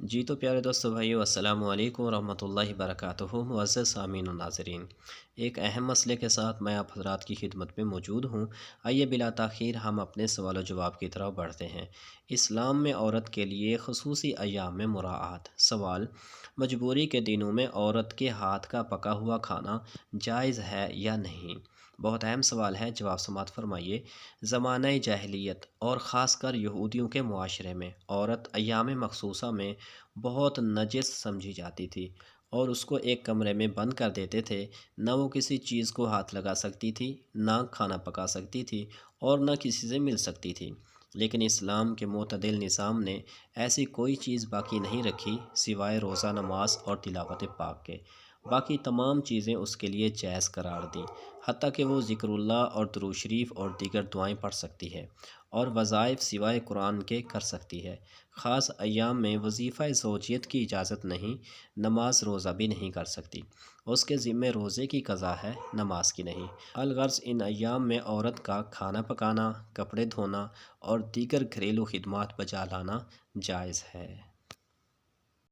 جی تو پیارے دوستو بھائیو السلام علیکم ورحمۃ اللہ وبرکاتہ معزز سامعین و ناظرین، ایک اہم مسئلے کے ساتھ میں آپ حضرات کی خدمت میں موجود ہوں۔ آئیے بلا تاخیر ہم اپنے سوال و جواب کی طرف بڑھتے ہیں۔ اسلام میں عورت کے لیے خصوصی ایام میں مراعات۔ سوال: مجبوری کے دنوں میں عورت کے ہاتھ کا پکا ہوا کھانا جائز ہے یا نہیں؟ بہت اہم سوال ہے، جواب سماعت فرمائیے۔ زمانہ جاہلیت اور خاص کر یہودیوں کے معاشرے میں عورت ایام مخصوصہ میں بہت نجس سمجھی جاتی تھی اور اس کو ایک کمرے میں بند کر دیتے تھے۔ نہ وہ کسی چیز کو ہاتھ لگا سکتی تھی، نہ کھانا پکا سکتی تھی اور نہ کسی سے مل سکتی تھی۔ لیکن اسلام کے معتدل نظام نے ایسی کوئی چیز باقی نہیں رکھی سوائے روزہ، نماز اور تلاوت پاک کے۔ باقی تمام چیزیں اس کے لیے جائز قرار دیں، حتیٰ کہ وہ ذکر اللہ اور درود شریف اور دیگر دعائیں پڑھ سکتی ہے اور وظائف سوائے قرآن کے کر سکتی ہے۔ خاص ایام میں وظیفہ زوجیت کی اجازت نہیں، نماز روزہ بھی نہیں کر سکتی۔ اس کے ذمے روزے کی قضا ہے، نماز کی نہیں۔ الغرض ان ایام میں عورت کا کھانا پکانا، کپڑے دھونا اور دیگر گھریلو خدمات بجا لانا جائز ہے۔